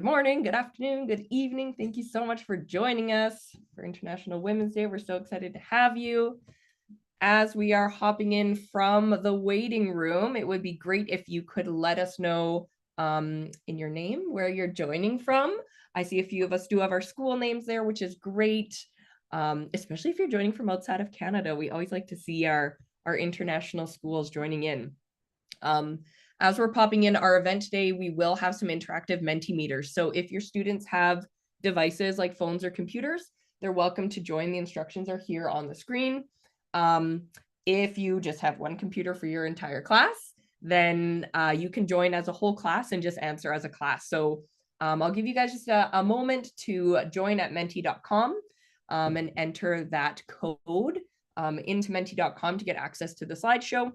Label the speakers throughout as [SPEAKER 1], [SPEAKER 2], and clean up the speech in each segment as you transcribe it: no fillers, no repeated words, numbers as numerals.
[SPEAKER 1] morning, good afternoon, good evening. Thank you so much for joining us for International Women's Day. We're so excited to have you. As we are hopping in from the waiting room, it would be great if you could let us know in your name where you're joining from. I see a few of us do have our school names there, which is great, especially if you're joining from outside of Canada. We always like to see our international schools joining in. As we're popping in our event today, we will have some interactive Mentimeters. So if your students have devices like phones or computers, they're welcome to join. The instructions are here on the screen. If you just have one computer for your entire class, then you can join as a whole class and just answer as a class. So I'll give you guys just a moment to join at menti.com and enter that code into menti.com to get access to the slideshow.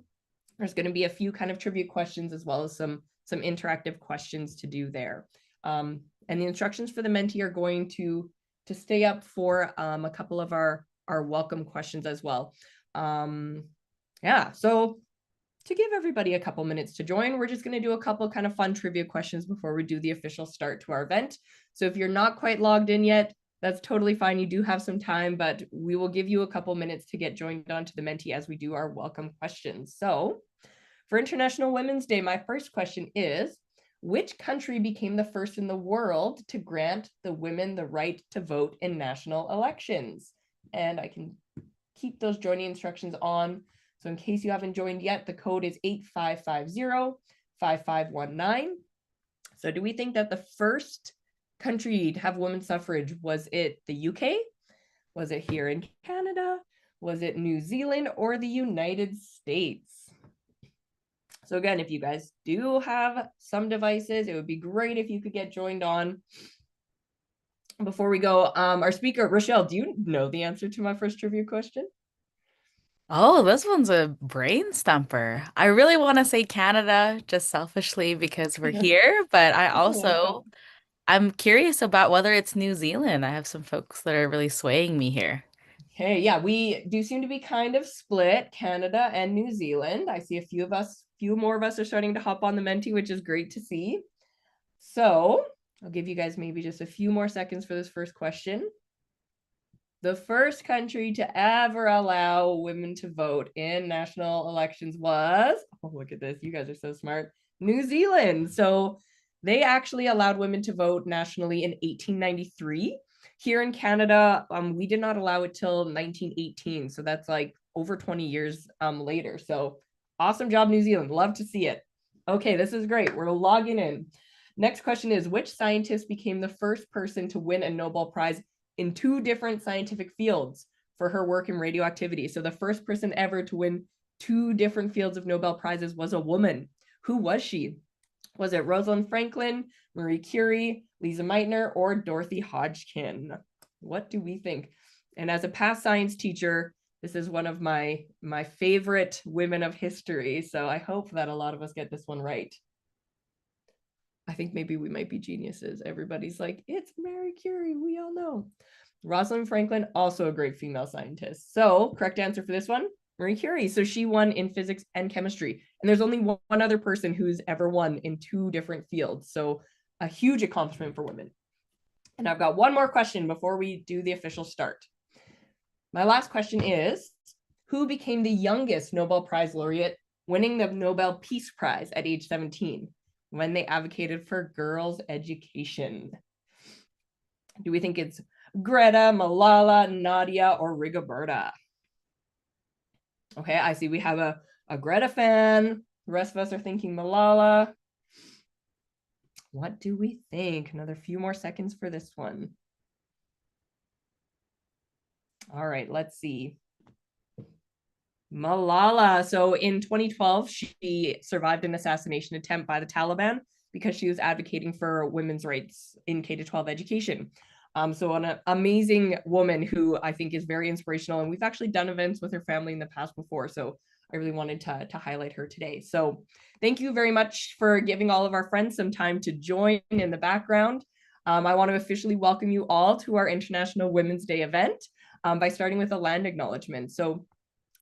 [SPEAKER 1] There's going to be a few kind of trivia questions as well as some interactive questions to do there. And the instructions for the Menti are going to stay up for a couple of our welcome questions as well. Yeah, so to give everybody a couple minutes to join, we're just going to do a couple kind of fun trivia questions before we do the official start to our event. So if you're not quite logged in yet, that's totally fine. You do have some time, but we will give you a couple minutes to get joined onto the Menti as we do our welcome questions. So for International Women's Day, my first question is, which country became the first in the world to grant the women the right to vote in national elections? And I can keep those joining instructions on. So in case you haven't joined yet, the code is 8550-5519. So do we think that the first country to have women's suffrage, was it the UK? Was it here in Canada? Was it New Zealand or the United States? So again, if you guys do have some devices, it would be great if you could get joined on. Before we go, our speaker, Rochelle, do you know the answer to my first trivia question?
[SPEAKER 2] Oh, this one's a brain stumper. I really want to say Canada just selfishly because we're here, but I'm curious about whether it's New Zealand. I have some folks that are really swaying me here.
[SPEAKER 1] Okay, yeah, we do seem to be kind of split, Canada and New Zealand. I see a few more of us are starting to hop on the Menti, which is great to see. So I'll give you guys maybe just a few more seconds for this first question. The first country to ever allow women to vote in national elections was, oh, look at this, you guys are so smart, New Zealand. So they actually allowed women to vote nationally in 1893. Here in Canada, we did not allow it till 1918. So that's like over 20 years later. So awesome job, New Zealand. Love to see it. Okay, this is great. We're logging in. Next question is, which scientist became the first person to win a Nobel Prize in two different scientific fields for her work in radioactivity? So the first person ever to win two different fields of Nobel Prizes was a woman. Who was she? Was it Rosalind Franklin, Marie Curie, Lisa Meitner, or Dorothy Hodgkin? What do we think? And as a past science teacher, this is one of my favorite women of history. So I hope that a lot of us get this one right. I think maybe we might be geniuses. Everybody's like, it's Marie Curie, we all know. Rosalind Franklin, also a great female scientist. So correct answer for this one, Marie Curie. So she won in physics and chemistry. And there's only one other person who's ever won in two different fields. So a huge accomplishment for women. And I've got one more question before we do the official start. My last question is, who became the youngest Nobel Prize laureate, winning the Nobel Peace Prize at age 17? When they advocated for girls' education? Do we think it's Greta, Malala, Nadia, or Rigoberta? Okay, I see we have a Greta fan. The rest of us are thinking Malala. What do we think? Another few more seconds for this one. All right, let's see. Malala. So in 2012, she survived an assassination attempt by the Taliban because she was advocating for women's rights in K-12 education. So an amazing woman who I think is very inspirational. And we've actually done events with her family in the past before. So I really wanted to highlight her today. So thank you very much for giving all of our friends some time to join in the background. I want to officially welcome you all to our International Women's Day event by starting with a land acknowledgement. So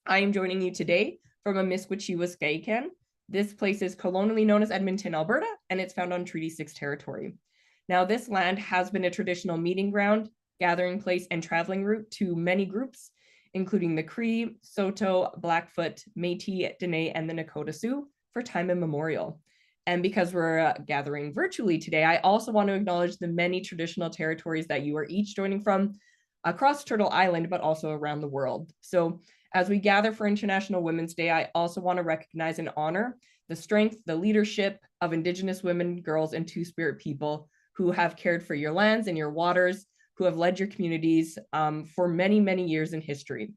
[SPEAKER 1] I am joining you today from Amiskwaciwâskahikan. This place is colonially known as Edmonton, Alberta, and it's found on Treaty 6 territory. Now, this land has been a traditional meeting ground, gathering place, and traveling route to many groups, including the Cree, Saulteaux, Blackfoot, Métis, Dene, and the Nakota Sioux for time immemorial. And because we're gathering virtually today, I also want to acknowledge the many traditional territories that you are each joining from across Turtle Island, but also around the world. So as we gather for International Women's Day, I also want to recognize and honor the strength, the leadership of Indigenous women, girls, and Two-Spirit people who have cared for your lands and your waters, who have led your communities for many, many years in history.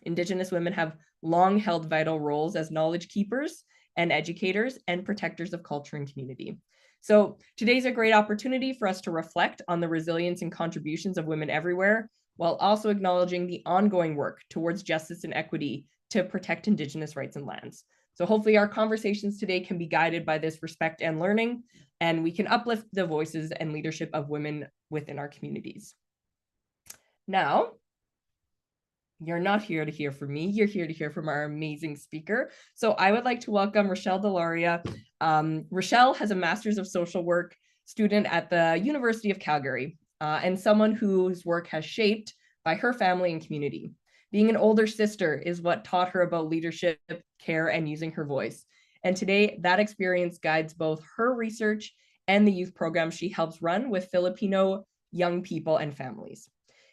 [SPEAKER 1] Indigenous women have long held vital roles as knowledge keepers and educators and protectors of culture and community. So today's a great opportunity for us to reflect on the resilience and contributions of women everywhere, while also acknowledging the ongoing work towards justice and equity to protect Indigenous rights and lands. So hopefully our conversations today can be guided by this respect and learning, and we can uplift the voices and leadership of women within our communities. Now, you're not here to hear from me. You're here to hear from our amazing speaker. So I would like to welcome Rochelle Deloria. Rochelle has a Master's of Social Work student at the University of Calgary, and someone whose work has shaped by her family and community. Being an older sister is what taught her about leadership, care, and using her voice. And today, that experience guides both her research and the youth program she helps run with Filipino young people and families.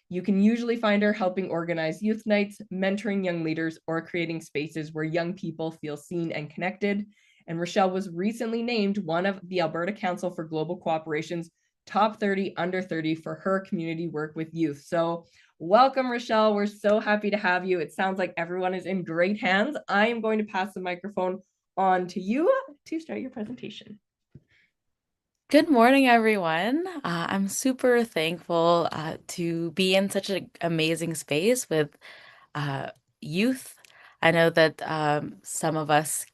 [SPEAKER 1] You can usually find her helping organize youth nights, mentoring young leaders, or creating spaces where young people feel seen and connected. And Rochelle was recently named one of the Alberta Council for Global Cooperation's top 30 under 30 for her community work with youth. So welcome, Rochelle. We're so happy to have you. It sounds like everyone is in great hands. I am going to pass the microphone on to you to start your presentation.
[SPEAKER 2] Good morning, everyone. I'm super thankful to be in such an amazing space with uh, youth. I know that some of us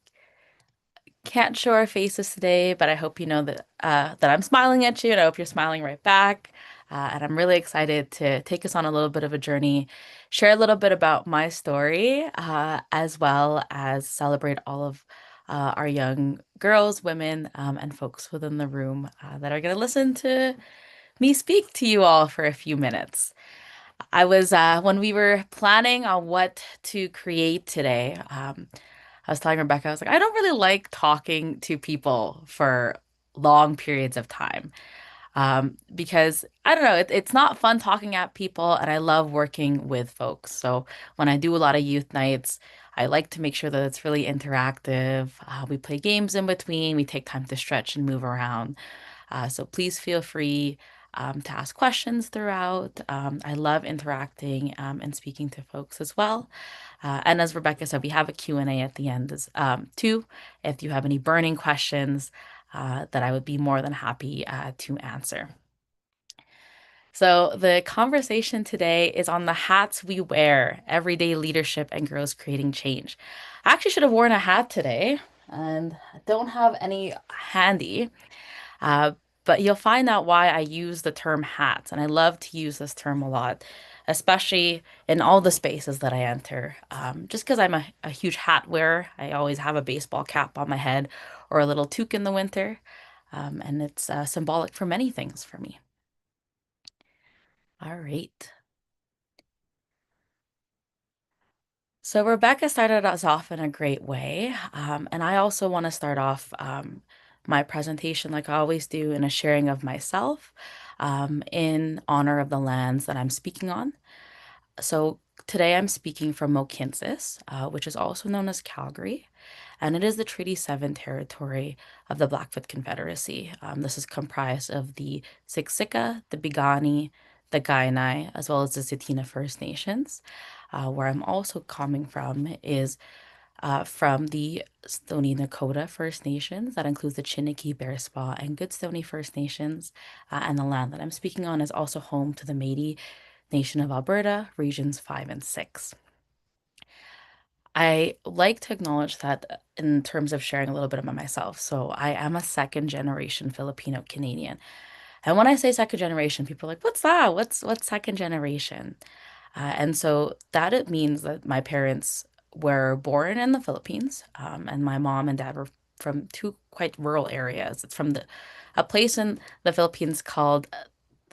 [SPEAKER 2] can't show our faces today, but I hope you know that I'm smiling at you, and I hope you're smiling right back. And I'm really excited to take us on a little bit of a journey, share a little bit about my story, as well as celebrate all of our young girls, women, and folks within the room that are going to listen to me speak to you all for a few minutes. I was when we were planning on what to create today. I was telling Rebecca, I was like, I don't really like talking to people for long periods of time because I don't know, it's not fun talking at people, and I love working with folks. So when I do a lot of youth nights, I like to make sure that it's really interactive. We play games in between, we take time to stretch and move around. So please feel free to ask questions throughout. I love interacting and speaking to folks as well. And as Rebecca said, we have a Q&A at the end too, if you have any burning questions that I would be more than happy to answer. So the conversation today is on the hats we wear, everyday leadership and girls creating change. I actually should have worn a hat today, and I don't have any handy. Uh, but you'll find out why I use the term hats, and I love to use this term a lot, especially in all the spaces that I enter. Just because I'm a huge hat wearer, I always have a baseball cap on my head or a little toque in the winter, and it's symbolic for many things for me. All right. So Rebecca started us off in a great way, and I also want to start off my presentation, like I always do, in a sharing of myself in honor of the lands that I'm speaking on. So today I'm speaking from Mohkinstsis, which is also known as Calgary, and it is the Treaty 7 territory of the Blackfoot Confederacy. This is comprised of the Siksika, the Piikani, the Kainai, as well as the Tsuut'ina First Nations. Where I'm also coming from is from the Stoney Nakoda First Nations. That includes the Chiniki, Bearspaw, and Goodstoney First Nations. And the land that I'm speaking on is also home to the Métis Nation of Alberta, Regions 5 and 6. I like to acknowledge that in terms of sharing a little bit about myself. So I am a second generation Filipino Canadian. And when I say second generation, people are like, what's that? What's second generation? And so that it means that my parents were born in the Philippines, and my mom and dad were from two quite rural areas. It's from a place in the Philippines called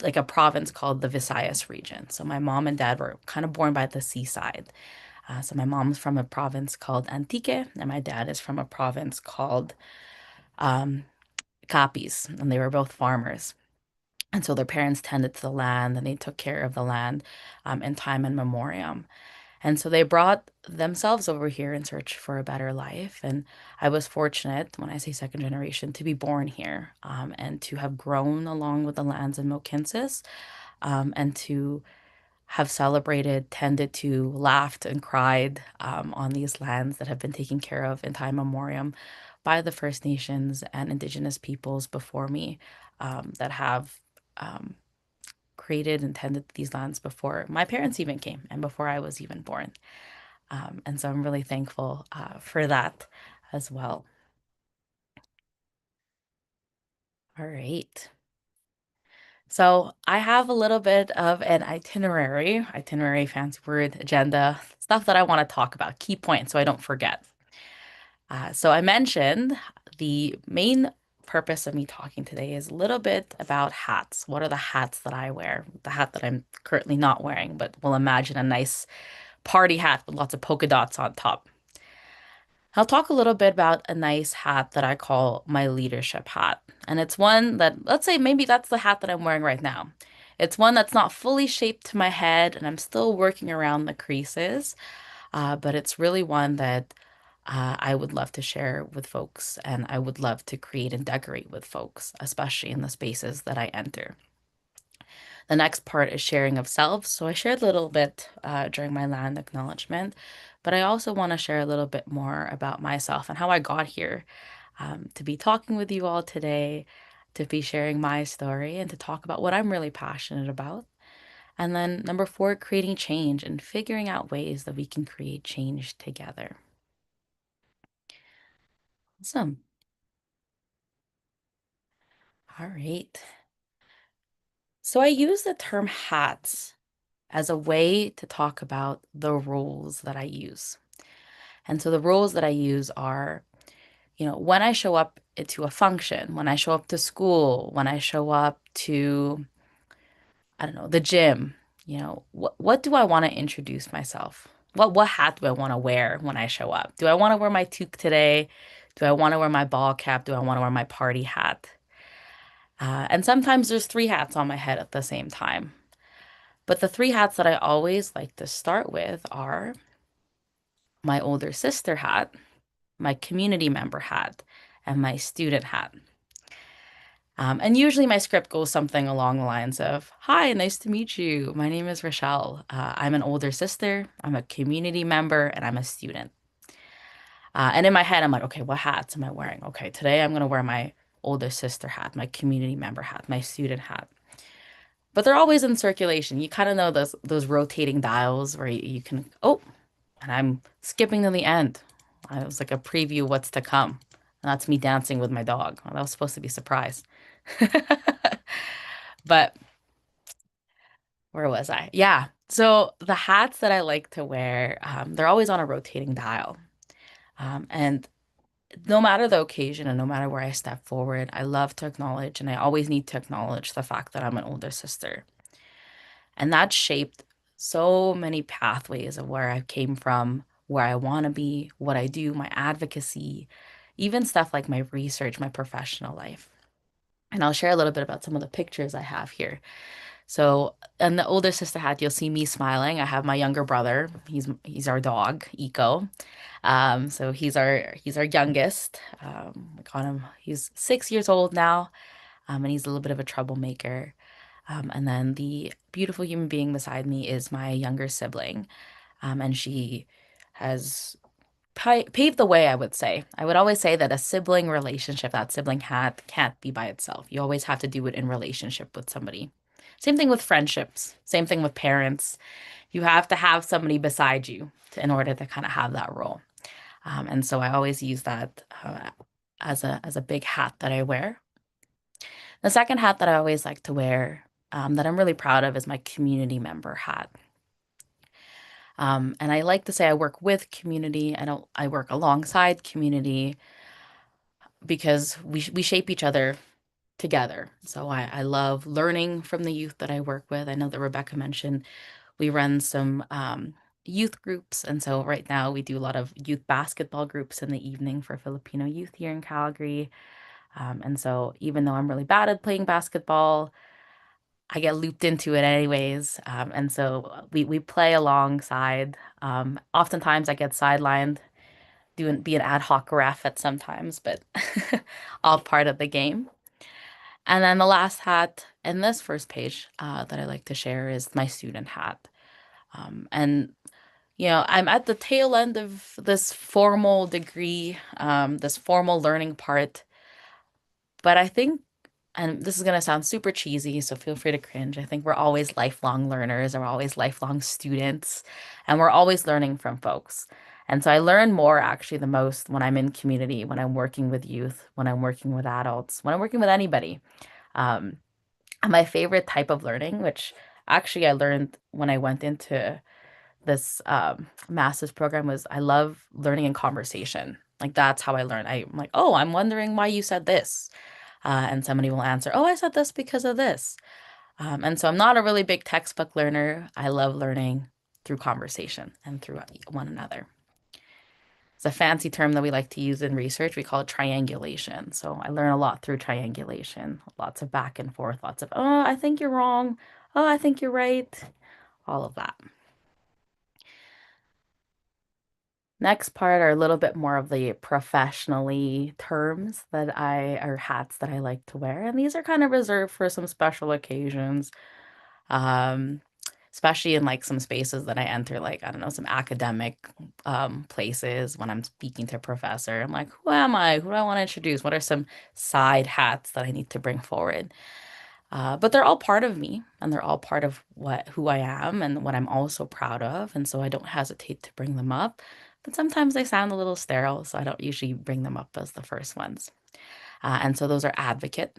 [SPEAKER 2] like a province called the Visayas region. So my mom and dad were kind of born by the seaside. So my mom's from a province called Antique, and my dad is from a province called um, Capiz, and they were both farmers. And so their parents tended to the land and they took care of the land in time and memoriam. And so they brought themselves over here in search for a better life. And I was fortunate, when I say second generation, to be born here and to have grown along with the lands in Mohkinstsis and to have celebrated, tended to, laughed, and cried on these lands that have been taken care of in time memoriam by the First Nations and Indigenous peoples before me that have um, created and tended these lands before my parents even came and before I was even born. And so I'm really thankful for that as well. All right. So I have a little bit of an itinerary, fancy word, agenda, stuff that I want to talk about, key points so I don't forget. So I mentioned the main purpose of me talking today is a little bit about hats. What are the hats that I wear? The hat that I'm currently not wearing, but we'll imagine a nice party hat with lots of polka dots on top. I'll talk a little bit about a nice hat that I call my leadership hat. And it's one that, let's say maybe that's the hat that I'm wearing right now. It's one that's not fully shaped to my head and I'm still working around the creases, but it's really one that I would love to share with folks and I would love to create and decorate with folks, especially in the spaces that I enter. The next part is sharing of self. So I shared a little bit during my land acknowledgement, but I also want to share a little bit more about myself and how I got here to be talking with you all today, to be sharing my story, and to talk about what I'm really passionate about. And then number four, creating change and figuring out ways that we can create change together. Awesome. All right. So I use the term hats as a way to talk about the roles that I use. And so the roles that I use are, when I show up to a function, when I show up to school, when I show up to, I don't know, the gym, what do I want to introduce myself? What hat do I want to wear when I show up? Do I want to wear my toque today? Do I want to wear my ball cap? Do I want to wear my party hat? And sometimes there's three hats on my head at the same time. But the three hats that I always like to start with are my older sister hat, my community member hat, and my student hat. And usually my script goes something along the lines of, Hi, nice to meet you. My name is Rochelle. I'm an older sister, I'm a community member, and I'm a student. And in my head, I'm like, okay, what hats am I wearing? Okay, today I'm going to wear my older sister hat, my community member hat, my student hat. But they're always in circulation. You kind of know those rotating dials where you can, oh, and I'm skipping to the end. I was like a preview of what's to come. And that's me dancing with my dog. Well, that was supposed to be a surprise. But where was I? Yeah. So the hats that I like to wear, they're always on a rotating dial. And no matter the occasion and no matter where I step forward, I love to acknowledge, and I always need to acknowledge the fact that I'm an older sister. And that shaped so many pathways of where I came from, where I want to be, what I do, my advocacy, even stuff like my research, my professional life. And I'll share a little bit about some of the pictures I have here. So, in the older sister hat, you'll see me smiling. I have my younger brother. He's our dog, Eco. So he's our youngest. We call him. He's 6 years old now, and he's a little bit of a troublemaker. And then the beautiful human being beside me is my younger sibling. And she has paved the way, I would say. I would always say that a sibling relationship, that sibling hat, can't be by itself. You always have to do it in relationship with somebody. Same thing with friendships, same thing with parents. You have to have somebody beside you in order to kind of have that role. And so I always use that as a big hat that I wear. The second hat that I always like to wear, that I'm really proud of, is my community member hat. And I like to say I work with community. I work alongside community. because we shape each other together. So I love learning from the youth that I work with. I know that Rebecca mentioned we run some youth groups. And so right now we do a lot of youth basketball groups in the evening for Filipino youth here in Calgary. And so even though I'm really bad at playing basketball, I get looped into it anyways. And so we play alongside. Oftentimes I get sidelined, be an ad hoc ref at sometimes, but all part of the game. And then the last hat in this first page that I like to share is my student hat. And I'm at the tail end of this formal degree, this formal learning part. But I think, and this is going to sound super cheesy, so feel free to cringe. I think we're always lifelong learners and we're always lifelong students, and we're always learning from folks. And so I learn more actually the most when I'm in community, when I'm working with youth, when I'm working with adults, when I'm working with anybody. Um, and my favorite type of learning, which actually I learned when I went into this master's program, was I love learning in conversation. Like that's how I learn. I'm like, oh, I'm wondering why you said this. And somebody will answer, oh, I said this because of this. And so I'm not a really big textbook learner. I love learning through conversation and through one another. It's a fancy term that we like to use in research. We call it triangulation. So I learn a lot through triangulation, lots of back and forth, lots of, oh, I think you're wrong. Oh, I think you're right. All of that. Next part are a little bit more of the professionally terms or hats that I like to wear. And these are kind of reserved for some special occasions, um, especially in like some spaces that I enter, like, I don't know, some academic places when I'm speaking to a professor. I'm like, who am I? Who do I want to introduce? What are some side hats that I need to bring forward? But they're all part of me and they're all part of who I am and what I'm also proud of. And so I don't hesitate to bring them up. But sometimes they sound a little sterile, so I don't usually bring them up as the first ones. And so those are advocate.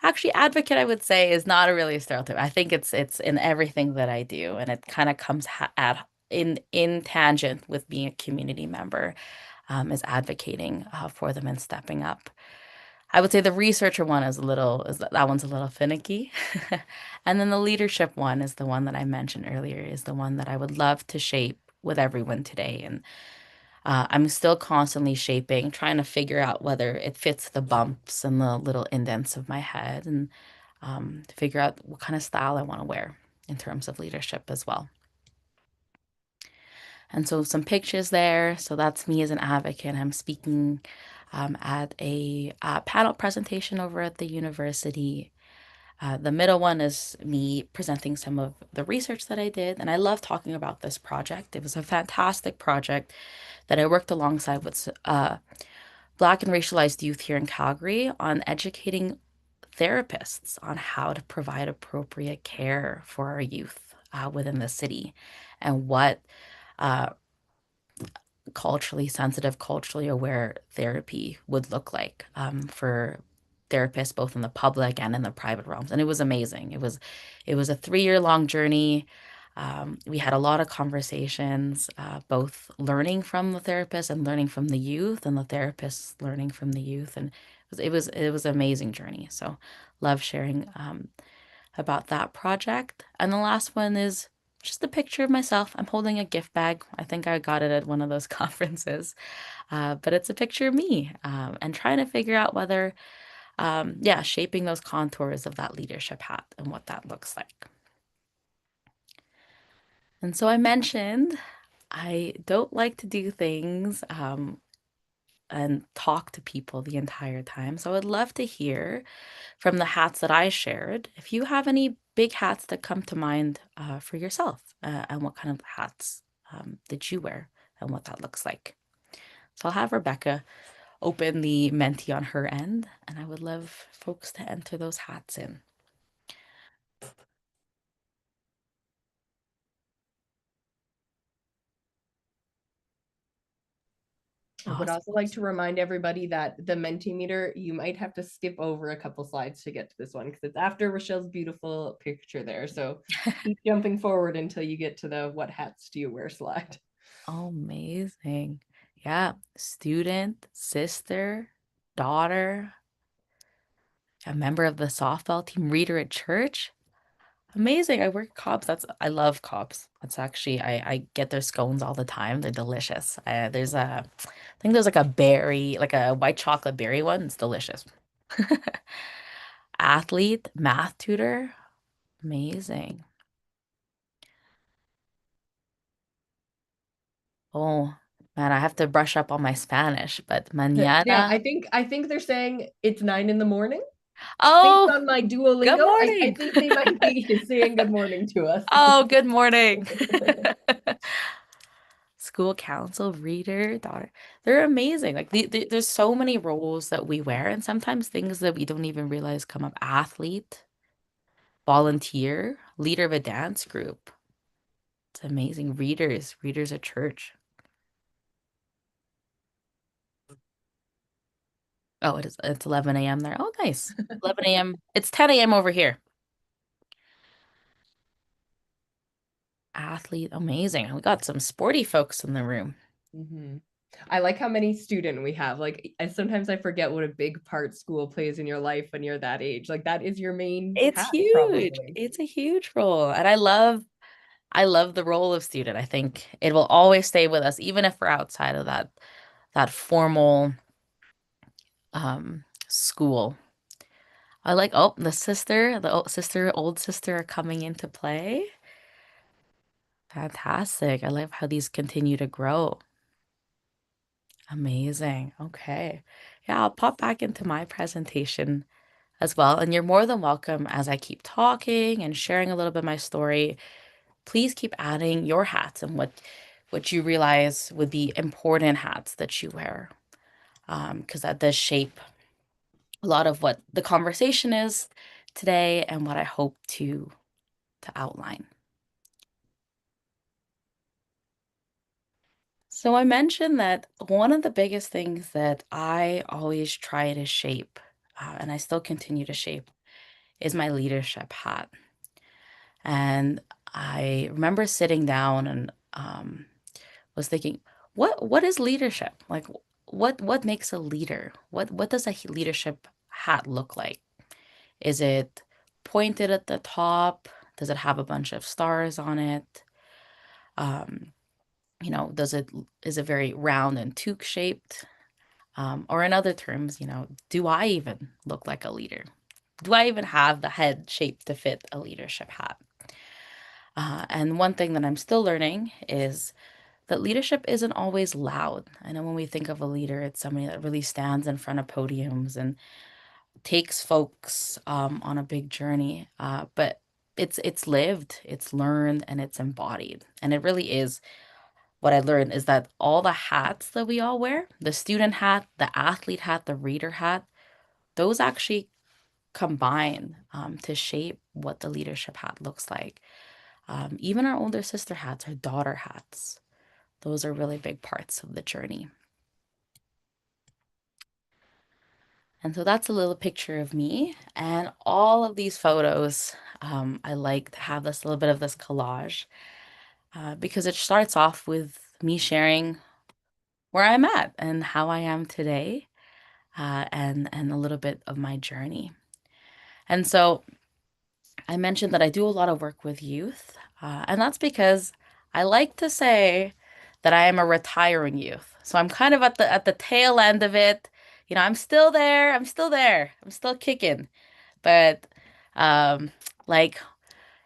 [SPEAKER 2] Actually, advocate, I would say, is not a really stereotype. I think it's in everything that I do, and it kind of comes at in tangent with being a community member, is advocating for them and stepping up. I would say the researcher one is that one's a little finicky. And then the leadership one is the one that I mentioned earlier, is the one that I would love to shape with everyone today. And I'm still constantly shaping, trying to figure out whether it fits the bumps and the little indents of my head, and to figure out what kind of style I want to wear in terms of leadership as well. And so some pictures there. So that's me as an advocate. I'm speaking at a panel presentation over at the university. The middle one is me presenting some of the research that I did. And I love talking about this project. It was a fantastic project that I worked alongside with Black and racialized youth here in Calgary on educating therapists on how to provide appropriate care for our youth within the city, and what uh, culturally sensitive, culturally aware therapy would look like for therapists both in the public and in the private realms. And it was amazing. It was a 3 year long journey. We had a lot of conversations, both learning from the therapist and learning from the youth, and the therapists learning from the youth, and it was an amazing journey. So, love sharing about that project. And the last one is just a picture of myself. I'm holding a gift bag. I think I got it at one of those conferences, but it's a picture of me and trying to figure out whether, yeah, shaping those contours of that leadership hat and what that looks like. And so I mentioned I don't like to do things and talk to people the entire time. So I would love to hear from the hats that I shared if you have any big hats that come to mind for yourself, and what kind of hats did you wear and what that looks like. So I'll have Rebecca open the Menti on her end, and I would love folks to enter those hats in.
[SPEAKER 1] I would
[SPEAKER 2] Awesome.
[SPEAKER 1] also like to remind everybody that the Mentimeter, you might have to skip over a couple slides to get to this one because it's after Rochelle's beautiful picture there. So keep jumping forward until you get to the what hats do you wear slide.
[SPEAKER 2] Amazing. Yeah. Student, sister, daughter, a member of the softball team, reader at church. Amazing. I work at Cobb's. I love Cobb's. That's actually I get their scones all the time. They're delicious. I think there's like a berry, like a white chocolate berry one. It's delicious. Athlete, math tutor. Amazing. Oh, man, I have to brush up on my Spanish, but
[SPEAKER 1] Yeah,
[SPEAKER 2] mañana.
[SPEAKER 1] I think they're saying it's 9 in the morning. Based
[SPEAKER 2] Oh,
[SPEAKER 1] on my
[SPEAKER 2] good
[SPEAKER 1] Duolingo, I
[SPEAKER 2] morning.
[SPEAKER 1] think they might be saying good morning to us.
[SPEAKER 2] Oh, good morning. School council, reader, daughter. They're amazing. Like there's so many roles that we wear, and sometimes things that we don't even realize come up. Athlete, volunteer, leader of a dance group. It's amazing. Readers at church. Oh, it's 11 a.m. there. Oh, nice. 11 a.m. It's 10 a.m. over here. Athlete, amazing. We got some sporty folks in the room.
[SPEAKER 1] Hmm. I like how many student we have. Like, sometimes I forget what a big part school plays in your life when you're that age. Like, that is your main
[SPEAKER 2] It's
[SPEAKER 1] hat,
[SPEAKER 2] huge.
[SPEAKER 1] probably.
[SPEAKER 2] It's a huge role. And I love the role of student. I think it will always stay with us, even if we're outside of that formal school. I like, oh, old sister are coming into play. Fantastic. I love how these continue to grow. Amazing. Okay. Yeah, I'll pop back into my presentation as well. And you're more than welcome as I keep talking and sharing a little bit of my story. Please keep adding your hats and what you realize would be important hats that you wear. Because that does shape a lot of what the conversation is today and what I hope to outline. So I mentioned that one of the biggest things that I always try to shape, and I still continue to shape, is my leadership hat. And I remember sitting down and was thinking, what is leadership? Like, what makes a leader? What does a leadership hat look like? Is it pointed at the top? Does it have a bunch of stars on it? Um, does it is it very round and toque shaped? Or in other terms, do I even look like a leader? Do I even have the head shape to fit a leadership hat? And one thing that I'm still learning is that leadership isn't always loud. I know when we think of a leader, it's somebody that really stands in front of podiums and takes folks on a big journey. But it's lived, it's learned, and it's embodied. And it really is what I learned is that all the hats that we all wear, the student hat, the athlete hat, the reader hat, those actually combine to shape what the leadership hat looks like. Even our older sister hats, our daughter hats, those are really big parts of the journey. And so that's a little picture of me. And all of these photos, I like to have this little bit of this collage because it starts off with me sharing where I'm at and how I am today, and a little bit of my journey. And so I mentioned that I do a lot of work with youth, and that's because I like to say that I am a retiring youth. So I'm kind of at the tail end of it. I'm still there. I'm still there. I'm still kicking. But um, like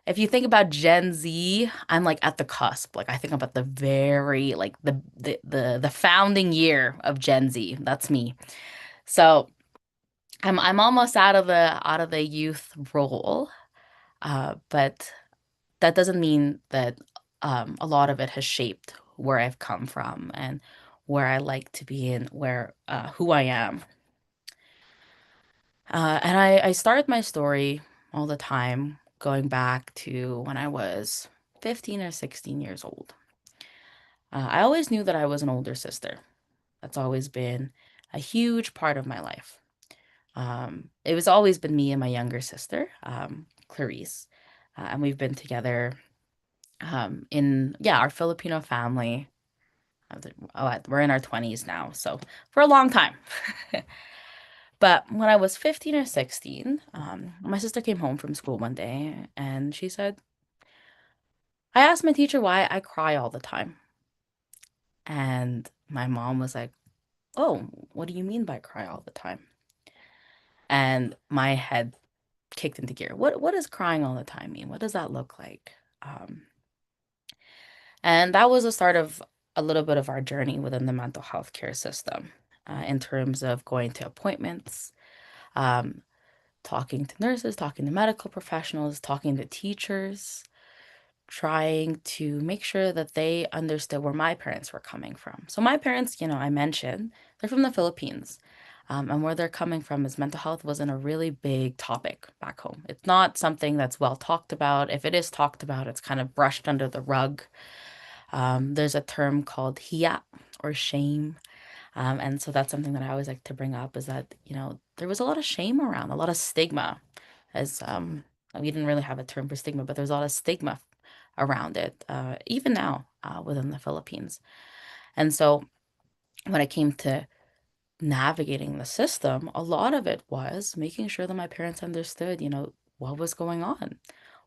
[SPEAKER 2] if you think about Gen Z, I'm like at the cusp. Like I think about the very like the founding year of Gen Z. That's me. So I'm almost out of the youth role. But that doesn't mean that a lot of it has shaped where I've come from and where I like to be and where who I am. And I start my story all the time going back to when I was 15 or 16 years old. I always knew that I was an older sister. That's always been a huge part of my life. It was always been me and my younger sister, Clarice, and we've been together in our Filipino family. We're in our 20s now, so for a long time. But when I was 15 or 16, my sister came home from school one day and she said, I asked my teacher why I cry all the time. And my mom was like, oh, what do you mean by cry all the time? And my head kicked into gear. What does crying all the time mean? What does that look like? Um, and that was the start of a little bit of our journey within the mental health care system, in terms of going to appointments, um, talking to nurses, talking to medical professionals, talking to teachers, trying to make sure that they understood where my parents were coming from. So my parents, I mentioned, they're from the Philippines. And where they're coming from is mental health wasn't a really big topic back home. It's not something that's well talked about. If it is talked about, it's kind of brushed under the rug. There's a term called hiya or shame. And so that's something that I always like to bring up is that, there was a lot of shame around, a lot of stigma as we didn't really have a term for stigma, but there's a lot of stigma around it, even now within the Philippines. And so when it came to navigating the system, a lot of it was making sure that my parents understood, what was going on.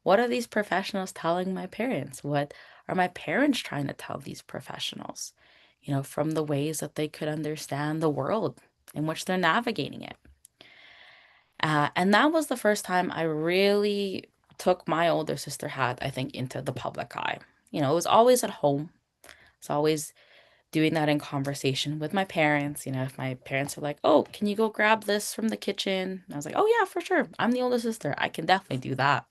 [SPEAKER 2] What are these professionals telling my parents? What are my parents trying to tell these professionals? From the ways that they could understand the world in which they're navigating it. And that was the first time I really took my older sister hat, I think, into the public eye. It was always at home. It's always doing that in conversation with my parents. If my parents are like, oh, can you go grab this from the kitchen? And I was like, oh, yeah, for sure. I'm the older sister. I can definitely do that.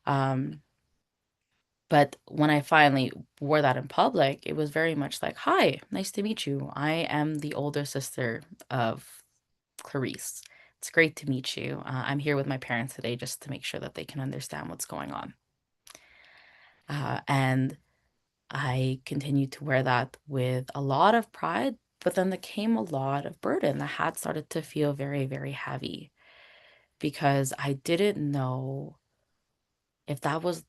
[SPEAKER 2] Um, but when I finally wore that in public, it was very much like, hi, nice to meet you. I am the older sister of Clarice. It's great to meet you. I'm here with my parents today just to make sure that they can understand what's going on. And I continued to wear that with a lot of pride, but then there came a lot of burden. The hat started to feel very, very heavy because I didn't know if that was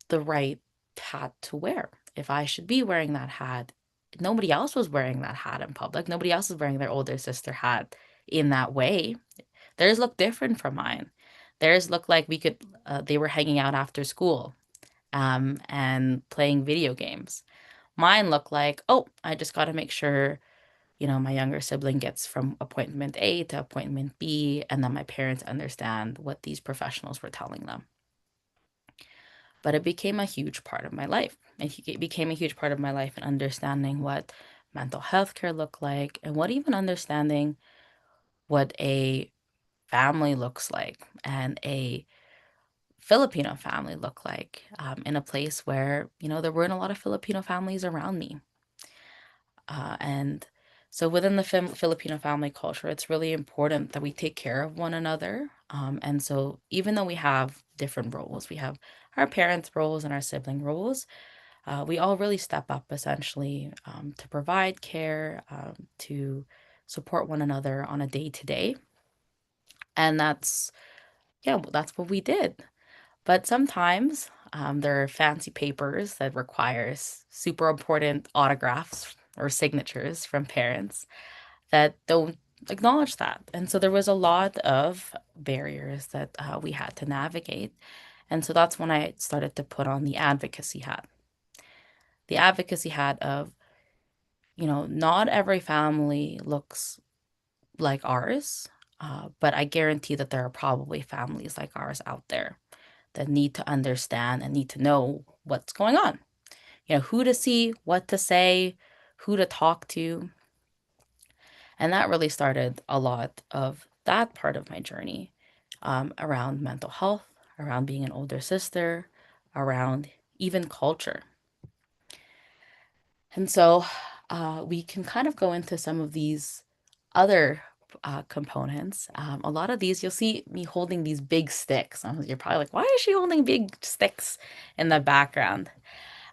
[SPEAKER 2] the right hat to wear. If I should be wearing that hat, nobody else was wearing that hat in public. Nobody else was wearing their older sister hat in that way. Theirs looked different from mine. Theirs looked like they were hanging out after school, and playing video games. Mine looked like, oh, I just got to make sure, my younger sibling gets from appointment A to appointment B, and then my parents understand what these professionals were telling them. But it became a huge part of my life. It became a huge part of my life in understanding what mental health care looked like and what even understanding what a family looks like and a Filipino family look like, in a place where, there weren't a lot of Filipino families around me. And so within the Filipino family culture, it's really important that we take care of one another. And so even though we have different roles, we have our parents' roles and our sibling roles, we all really step up essentially, to provide care, to support one another on a day to day. And yeah, that's what we did. But sometimes there are fancy papers that requires super important autographs or signatures from parents that don't acknowledge that. And so there was a lot of barriers that we had to navigate. And so that's when I started to put on the advocacy hat. The advocacy hat of, not every family looks like ours, but I guarantee that there are probably families like ours out there that need to understand and need to know what's going on. Who to see, what to say, who to talk to. And that really started a lot of that part of my journey, around mental health, around being an older sister, around even culture. And so we can kind of go into some of these other components. A lot of these, you'll see me holding these big sticks. You're probably like, why is she holding big sticks in the background?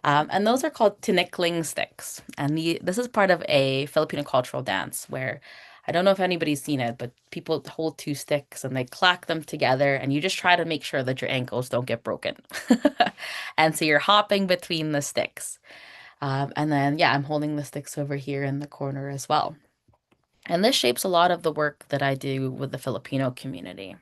[SPEAKER 2] And those are called tinikling sticks. And this is part of a Filipino cultural dance where I don't know if anybody's seen it, but people hold two sticks and they clack them together, and you just try to make sure that your ankles don't get broken. And so you're hopping between the sticks. And then, yeah, I'm holding the sticks over here in the corner as well. And this shapes a lot of the work that I do with the Filipino community.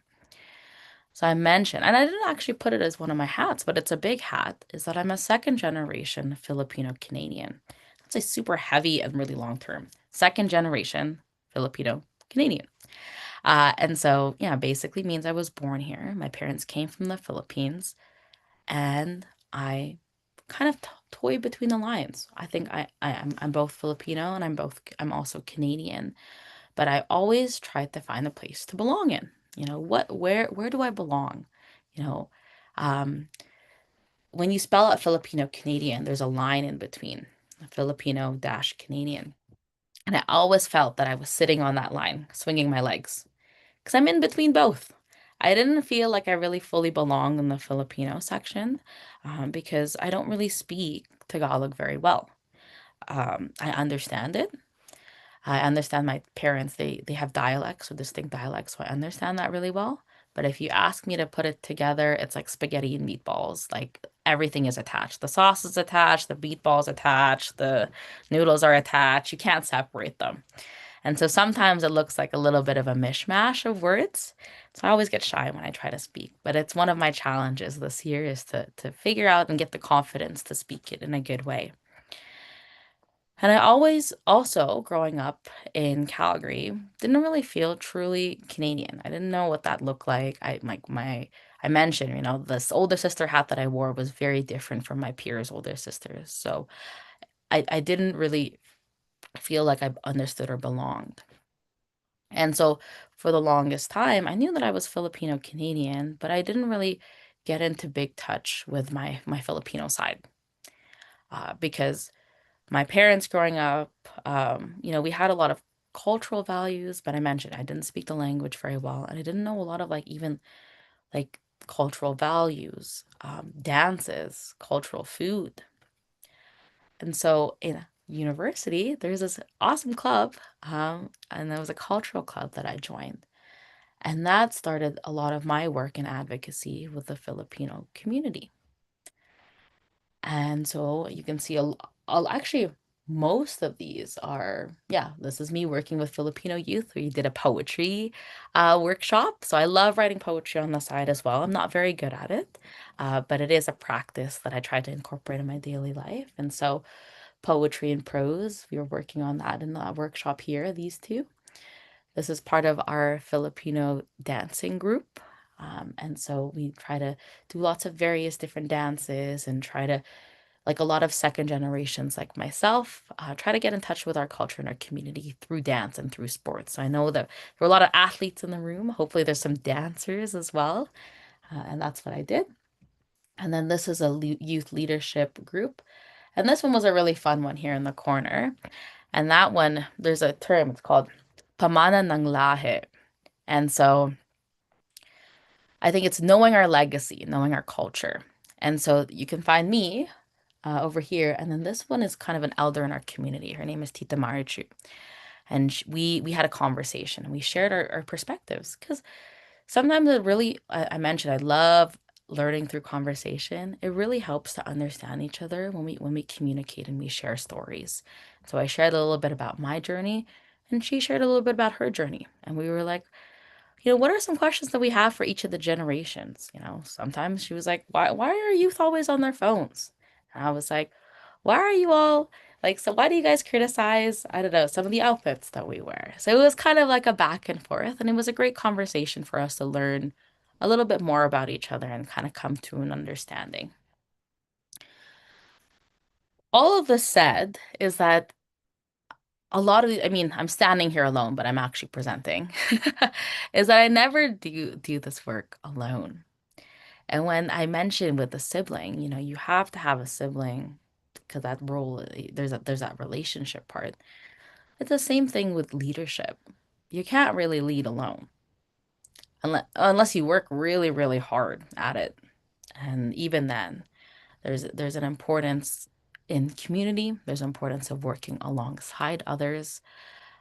[SPEAKER 2] So I mentioned, and I didn't actually put it as one of my hats, but it's a big hat, is that I'm a second generation Filipino Canadian. That's a super heavy and really long term. Second generation Filipino Canadian. And so, yeah, basically means I was born here. My parents came from the Philippines, and I kind of toy between the lines. I think I'm both Filipino and I'm also Canadian, but I always tried to find a place to belong in. Where do I belong? You know, um, when you spell out Filipino Canadian, there's a line in between, Filipino dash Canadian. And I always felt that I was sitting on that line, swinging my legs, because I'm in between both. I didn't feel like I really fully belonged in the Filipino section, because I don't really speak Tagalog very well. I understand it. I understand my parents, they have dialects or distinct dialects, so I understand that really well. But if you ask me to put it together, it's like spaghetti and meatballs. Like everything is attached. The sauce is attached, the meatballs attached, the noodles are attached. You can't separate them. And so sometimes it looks like a little bit of a mishmash of words. So I always get shy when I try to speak. But it's one of my challenges this year is to figure out and get the confidence to speak it in a good way. And I always also, growing up in Calgary, didn't really feel truly Canadian. I didn't know what that looked like. I mentioned, this older sister hat that I wore was very different from my peers' older sisters. So I didn't really feel like I understood or belonged. And so for the longest time, I knew that I was Filipino Canadian, but I didn't really get into big touch with my Filipino side, because my parents growing up, we had a lot of cultural values, but I mentioned I didn't speak the language very well, and I didn't know a lot of like even like cultural values, dances, cultural food. And so in university, there's this awesome club, and there was a cultural club that I joined. And that started a lot of my work in advocacy with the Filipino community. And so you can see actually most of these are, yeah, this is me working with Filipino youth. We did a poetry workshop. So I love writing poetry on the side as well. I'm not very good at it, but it is a practice that I try to incorporate in my daily life. And so poetry and prose, we were working on that in the workshop here, these two. This is part of our Filipino dancing group. And so we try to do lots of various different dances and try to, like a lot of second generations like myself, try to get in touch with our culture and our community through dance and through sports. So I know that there were a lot of athletes in the room. Hopefully, there's some dancers as well. And that's what I did. And then this is a youth leadership group. And this one was a really fun one here in the corner. And that one, there's a term, it's called pamana ng lahi. And so I think it's knowing our legacy, knowing our culture. And so you can find me over here. And then this one is kind of an elder in our community. Her name is Tita Marichu. And we had a conversation and we shared our perspectives because sometimes it really, I mentioned, I love learning through conversation. It really helps to understand each other when we communicate and we share stories. So I shared a little bit about my journey and she shared a little bit about her journey. And we were like, what are some questions that we have for each of the generations? Sometimes she was like, why are youth always on their phones? And I was like, why are you all like, so why do you guys criticize, I don't know, some of the outfits that we wear? So it was kind of like a back and forth, and it was a great conversation for us to learn a little bit more about each other and kind of come to an understanding. All of this said is that a lot of I mean, I'm standing here alone, but I'm actually presenting, is that I never do this work alone. And when I mentioned with the sibling, you have to have a sibling because that role, there's that relationship part. It's the same thing with leadership. You can't really lead alone unless you work really, really hard at it. And even then, there's an importance in community. There's importance of working alongside others.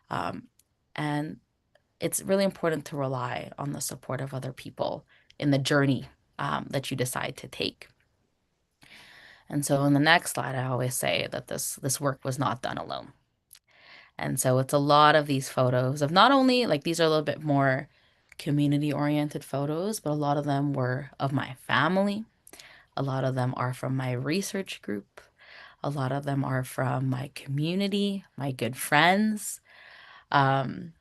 [SPEAKER 2] Um, and it's really important to rely on the support of other people in the journey that you decide to take. And so in the next slide, I always say that this work was not done alone. And so it's a lot of these photos of not only like these are a little bit more community oriented photos, but a lot of them were of my family. A lot of them are from my research group. A lot of them are from my community, my good friends. Um,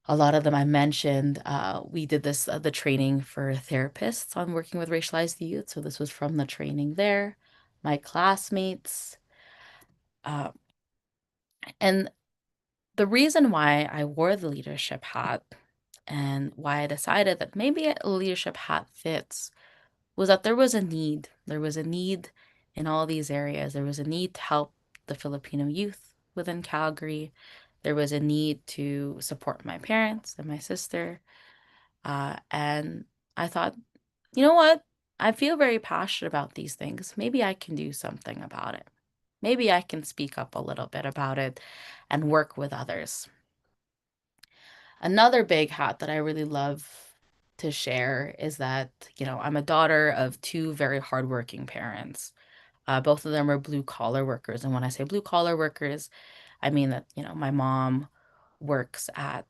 [SPEAKER 2] a lot of them I mentioned, we did this, the training for therapists on working with racialized youth. So this was from the training there, my classmates. Uh, and the reason why I wore the leadership hat and why I decided that maybe a leadership hat fits was that there was a need. There was a need in all these areas. There was a need to help the Filipino youth within Calgary. There was a need to support my parents and my sister. And I thought, you know what? I feel very passionate about these things. Maybe I can do something about it. Maybe I can speak up a little bit about it and work with others. Another big hat that I really love to share is that, I'm a daughter of two very hardworking parents. Both of them are blue collar workers. And when I say blue collar workers, I mean that, my mom works at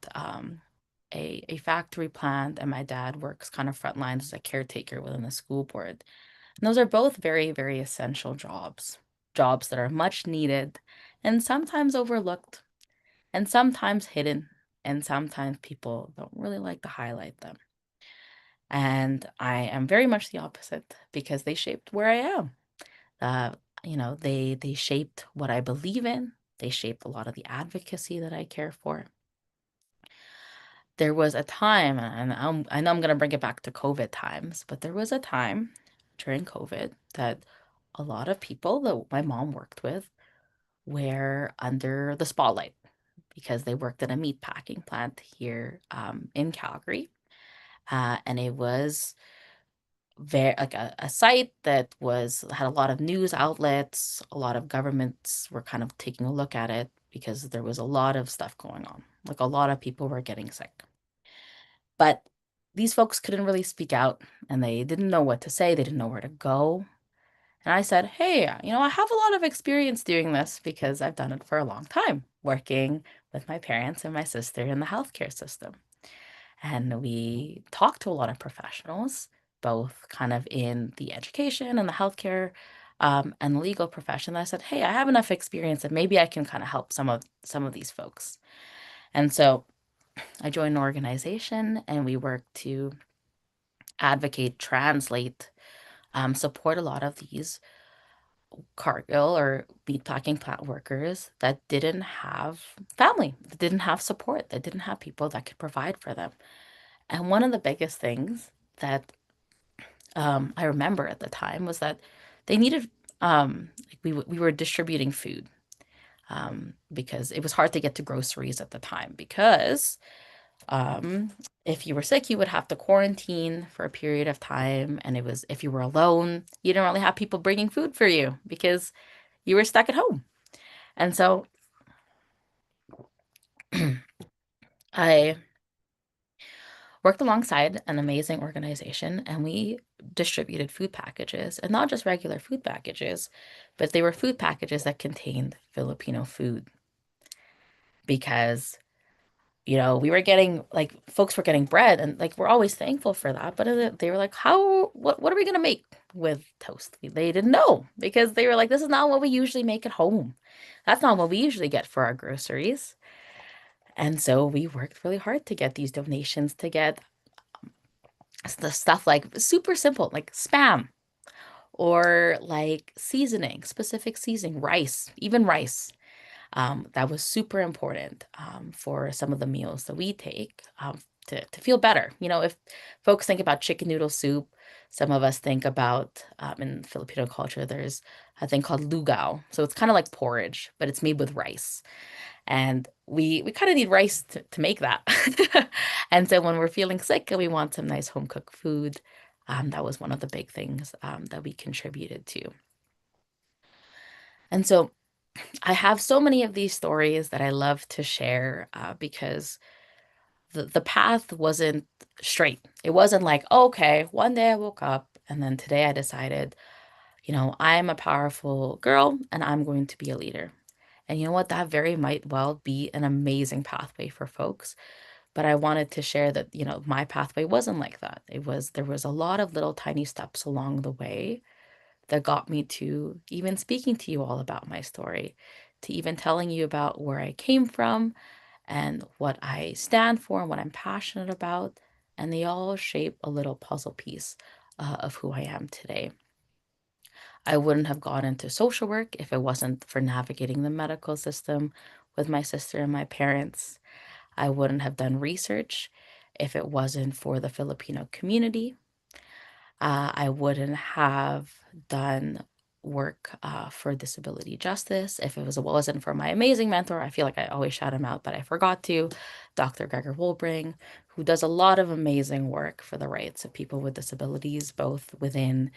[SPEAKER 2] a factory plant and my dad works kind of front lines as a caretaker within the school board. And those are both very, very essential jobs, jobs that are much needed and sometimes overlooked and sometimes hidden, and sometimes people don't really like to highlight them. And I am very much the opposite because they shaped where I am. Uh, they shaped what I believe in. They shaped a lot of the advocacy that I care for. There was a time, and I know I'm going to bring it back to COVID times, but there was a time during COVID that a lot of people that my mom worked with were under the spotlight because they worked at a meat packing plant here in Calgary. And it was very like a site that had a lot of news outlets, a lot of governments were kind of taking a look at it because there was a lot of stuff going on. Like a lot of people were getting sick. But these folks couldn't really speak out and they didn't know what to say, they didn't know where to go. And I said, hey, I have a lot of experience doing this because I've done it for a long time, working with my parents and my sister in the healthcare system. And we talked to a lot of professionals, both kind of in the education and the healthcare and legal profession. I said, hey, I have enough experience that maybe I can kind of help some of these folks. And so I joined an organization and we worked to advocate, translate, support a lot of these Cargill or meatpacking plant workers that didn't have family, that didn't have support, that didn't have people that could provide for them. And one of the biggest things that I remember at the time was that they needed, like we were distributing food because it was hard to get to groceries at the time because um, if you were sick, you would have to quarantine for a period of time. And it was, if you were alone, you didn't really have people bringing food for you because you were stuck at home. And so I worked alongside an amazing organization and we distributed food packages and not just regular food packages, but they were food packages that contained Filipino food because we were getting like folks were getting bread and like we're always thankful for that. But they were like, what are we gonna make with toast? They didn't know because they were like, this is not what we usually make at home. That's not what we usually get for our groceries. And so we worked really hard to get these donations to get the stuff like super simple, like spam or like seasoning, specific seasoning, rice, even rice. That was super important for some of the meals that we take to feel better. If folks think about chicken noodle soup, some of us think about in Filipino culture, there's a thing called lugao. So it's kind of like porridge, but it's made with rice. And we kind of need rice to make that. And so when we're feeling sick and we want some nice home cooked food, that was one of the big things that we contributed to. And so I have so many of these stories that I love to share because the path wasn't straight. It wasn't like, oh, okay, one day I woke up and then today I decided, I'm a powerful girl and I'm going to be a leader. And you know what? That very might well be an amazing pathway for folks. But I wanted to share that, my pathway wasn't like that. There was a lot of little tiny steps along the way that got me to even speaking to you all about my story, to even telling you about where I came from and what I stand for and what I'm passionate about. And they all shape a little puzzle piece of who I am today. I wouldn't have gone into social work if it wasn't for navigating the medical system with my sister and my parents. I wouldn't have done research if it wasn't for the Filipino community. I wouldn't have done work for disability justice if wasn't for my amazing mentor. I feel like I always shout him out, but I forgot to. Dr. Gregor Wolbring, who does a lot of amazing work for the rights of people with disabilities, both within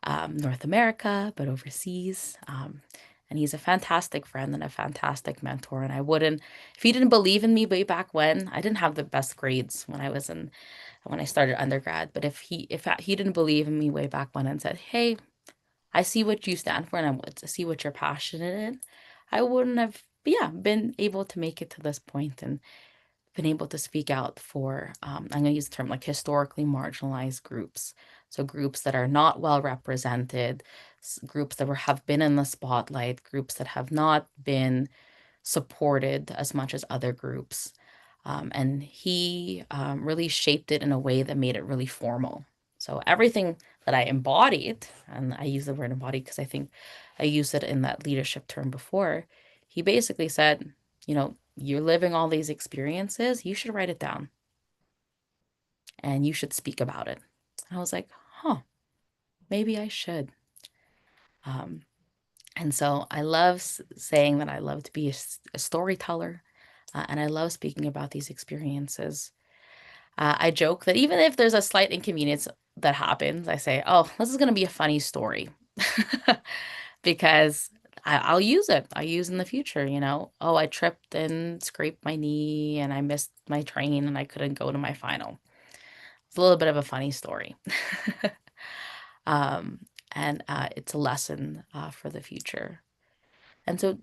[SPEAKER 2] North America, but overseas. And he's a fantastic friend and a fantastic mentor. And if he didn't believe in me way back when, I didn't have the best grades when I started undergrad. But if he didn't believe in me way back when and said, "Hey, I see what you stand for and I see what you're passionate in," I wouldn't have, yeah, been able to make it to this point and been able to speak out for, I'm going to use the term like historically marginalized groups. So groups that are not well represented, groups that have been in the spotlight, groups that have not been supported as much as other groups. And he really shaped it in a way that made it really formal. So everything that I embodied, and I use the word embodied because I think I used it in that leadership term before, he basically said, you're living all these experiences, you should write it down and you should speak about it. And I was like, huh, maybe I should. Um, and so I love saying that I love to be a storyteller, and I love speaking about these experiences. I joke that even if there's a slight inconvenience that happens, I say, oh, this is going to be a funny story because I'll use it. I'll use in the future. Oh, I tripped and scraped my knee and I missed my train and I couldn't go to my final. It's a little bit of a funny story. um, and it's a lesson for the future. And so,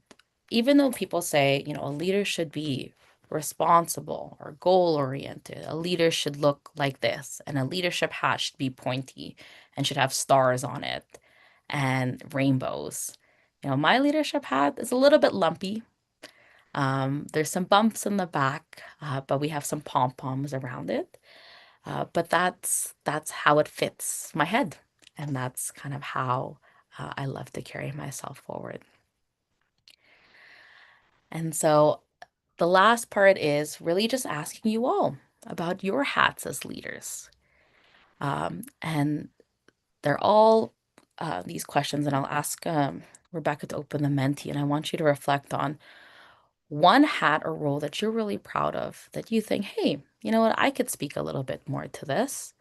[SPEAKER 2] even though people say, a leader should be responsible or goal oriented, a leader should look like this, and a leadership hat should be pointy and should have stars on it and rainbows. My leadership hat is a little bit lumpy. There's some bumps in the back, but we have some pom poms around it. But that's how it fits my head, and that's kind of how I love to carry myself forward. And so the last part is really just asking you all about your hats as leaders. And they're all these questions, and I'll ask Rebecca to open the Menti, and I want you to reflect on one hat or role that you're really proud of that you think, hey, you know what, I could speak a little bit more to this.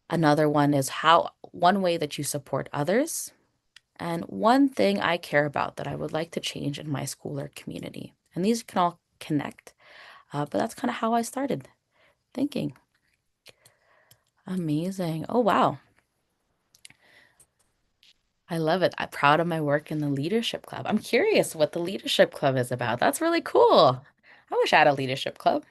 [SPEAKER 2] Another one is one way that you support others, and one thing I care about that I would like to change in my school or community. And these can all connect. But that's kind of how I started thinking. Amazing. Oh, wow. I love it. I'm proud of my work in the leadership club. I'm curious what the leadership club is about. That's really cool. I wish I had a leadership club.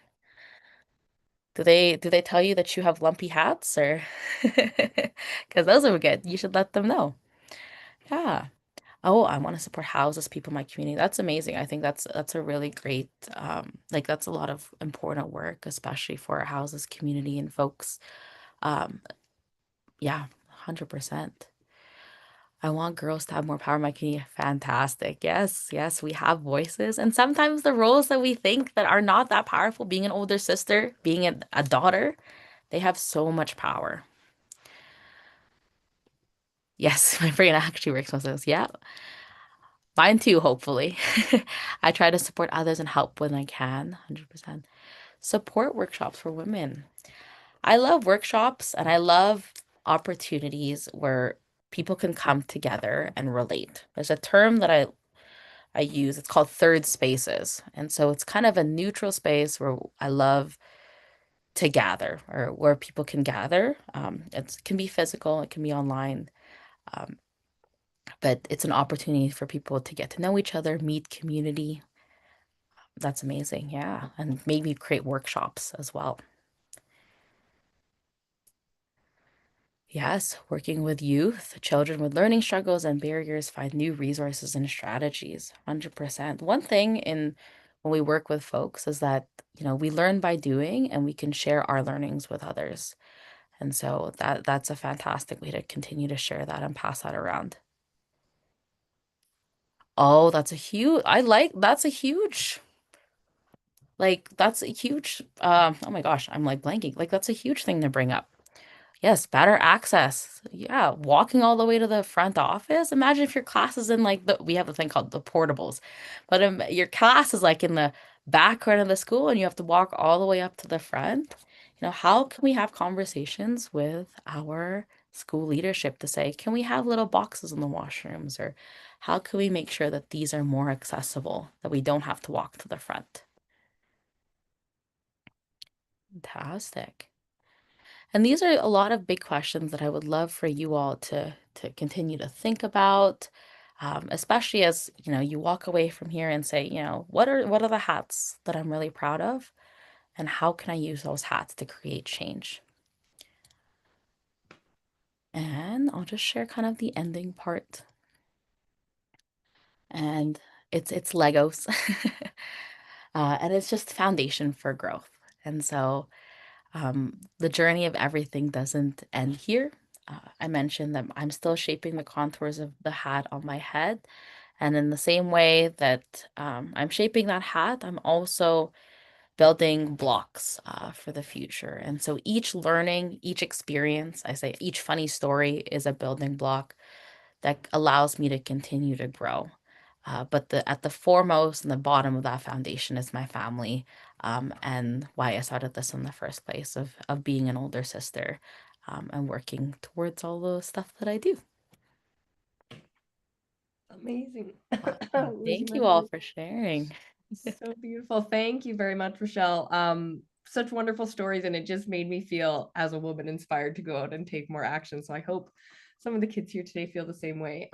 [SPEAKER 2] Do they tell you that you have lumpy hats or because those are good. You should let them know. Yeah. Oh, I want to support houses, people in my community. That's amazing. I think that's a really great like that's a lot of important work, especially for our houses community and folks. Um, yeah, 100%. I want girls to have more power in my community. Fantastic. Yes, yes, we have voices. And sometimes the roles that we think that are not that powerful, being an older sister, being a daughter, they have so much power. Yes, my brain actually works with those. Yeah, mine too, hopefully. I try to support others and help when I can, 100%. Support workshops for women. I love workshops and I love opportunities where people can come together and relate. There's a term that I use. It's called third spaces. And so it's kind of a neutral space where I love to gather or where people can gather. It can be physical, it can be online. Um, but it's an opportunity for people to get to know each other, meet community. That's amazing. Yeah. And maybe create workshops as well. Yes, working with youth, children with learning struggles and barriers find new resources and strategies. 100%. One thing in when we work with folks is that, we learn by doing and we can share our learnings with others. And so that's a fantastic way to continue to share that and pass that around. Oh, that's a huge, oh my gosh, I'm like blanking. Like that's a huge thing to bring up. Yes, better access. Yeah, walking all the way to the front office. Imagine if your class is in like we have a thing called the portables, but your class is like in the background of the school and you have to walk all the way up to the front. How can we have conversations with our school leadership to say, can we have little boxes in the washrooms? Or how can we make sure that these are more accessible, that we don't have to walk to the front? Fantastic. And these are a lot of big questions that I would love for you all to continue to think about, especially as you walk away from here and say, what are the hats that I'm really proud of, and how can I use those hats to create change? And I'll just share kind of the ending part, and it's Legos, and it's just foundation for growth. And so the journey of everything doesn't end here. I mentioned that I'm still shaping the contours of the hat on my head. And in the same way that I'm shaping that hat, I'm also building blocks for the future. And so each learning, each experience, I say each funny story is a building block that allows me to continue to grow. But at the foremost and the bottom of that foundation is my family, and why I started this in the first place of being an older sister, and working towards all the stuff that I do.
[SPEAKER 1] Amazing.
[SPEAKER 2] Thank you all for sharing.
[SPEAKER 1] So beautiful. Thank you very much, Rochelle. Such wonderful stories, and it just made me feel as a woman inspired to go out and take more action. So I hope some of the kids here today feel the same way.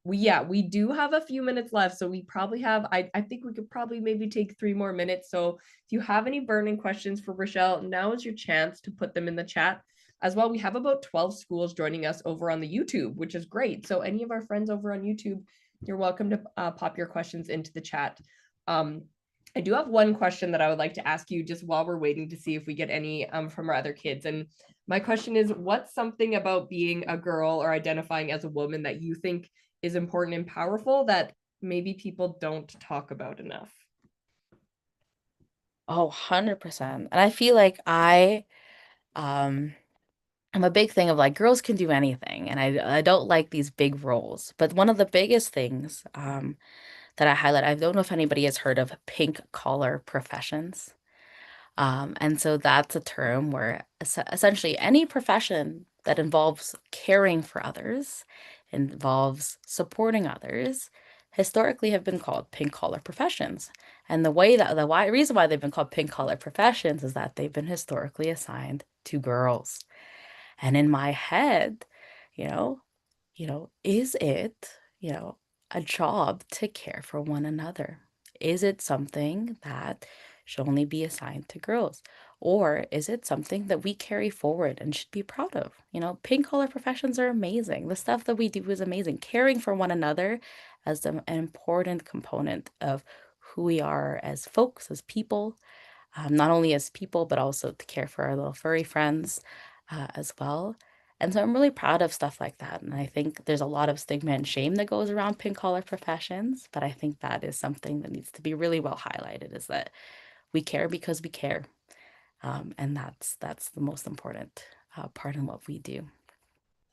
[SPEAKER 1] We do have a few minutes left, so we probably have. I think we could probably maybe take 3 more minutes. So if you have any burning questions for Rochelle, now is your chance to put them in the chat. As well, we have about 12 schools joining us over on the YouTube, which is great. So any of our friends over on YouTube, you're welcome to pop your questions into the chat. I do have one question that I would like to ask you just while we're waiting to see if we get any from our other kids. And my question is, what's something about being a girl or identifying as a woman that you think is important and powerful that maybe people don't talk about enough?
[SPEAKER 2] Oh, 100%. And I feel like um I'm a big thing of like girls can do anything, and I don't like these big roles. But one of the biggest things that I highlight, I don't know if anybody has heard of pink collar professions. And so that's a term where essentially any profession that involves caring for others, involves supporting others, historically have been called pink collar professions. And the reason why they've been called pink collar professions is that they've been historically assigned to girls. And in my head, you know, is it, a job to care for one another? Is it something that should only be assigned to girls? Or is it something that we carry forward and should be proud of? Pink collar professions are amazing. The stuff that we do is amazing. Caring for one another as an important component of who we are as folks, as people, not only as people, but also to care for our little furry friends as well. And so I'm really proud of stuff like that. And I think there's a lot of stigma and shame that goes around pink collar professions, but I think that is something that needs to be really well highlighted is that we care because we care. And that's the most important part in what we do.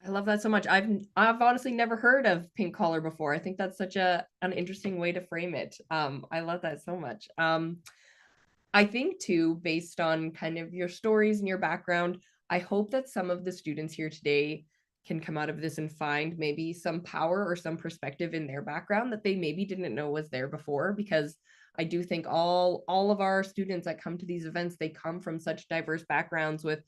[SPEAKER 1] I love that so much. I've honestly never heard of pink collar before. I think that's such an interesting way to frame it. I love that so much. I think too, based on kind of your stories and your background, I hope that some of the students here today can come out of this and find maybe some power or some perspective in their background that they maybe didn't know was there before. Because I do think all of our students that come to these events, they come from such diverse backgrounds with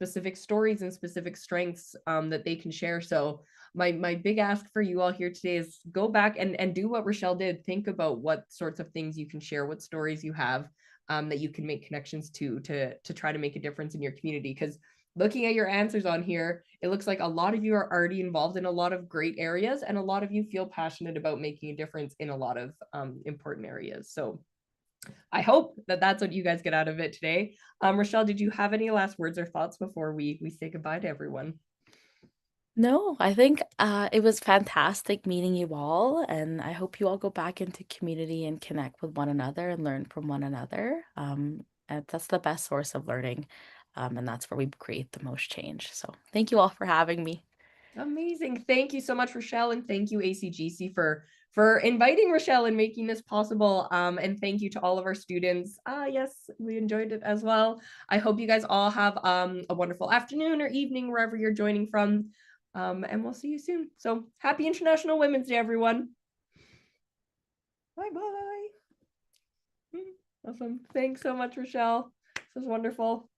[SPEAKER 1] specific stories and specific strengths that they can share. So my big ask for you all here today is go back and do what Rochelle did. Think about what sorts of things you can share, what stories you have that you can make connections to try to make a difference in your community. Because looking at your answers on here, it looks like a lot of you are already involved in a lot of great areas, and a lot of you feel passionate about making a difference in a lot of important areas. So I hope that that's what you guys get out of it today. Rochelle, did you have any last words or thoughts before we say goodbye to everyone?
[SPEAKER 2] No, I think it was fantastic meeting you all, and I hope you all go back into community and connect with one another and learn from one another. And that's the best source of learning, and that's where we create the most change. So thank you all for having me.
[SPEAKER 1] Amazing. Thank you so much, Rochelle, and thank you, ACGC, for inviting Rochelle and making this possible. And thank you to all of our students. Yes, we enjoyed it as well. I hope you guys all have a wonderful afternoon or evening wherever you're joining from. And we'll see you soon. So happy International Women's Day, everyone. Bye-bye. Awesome. Thanks so much, Rochelle. This was wonderful.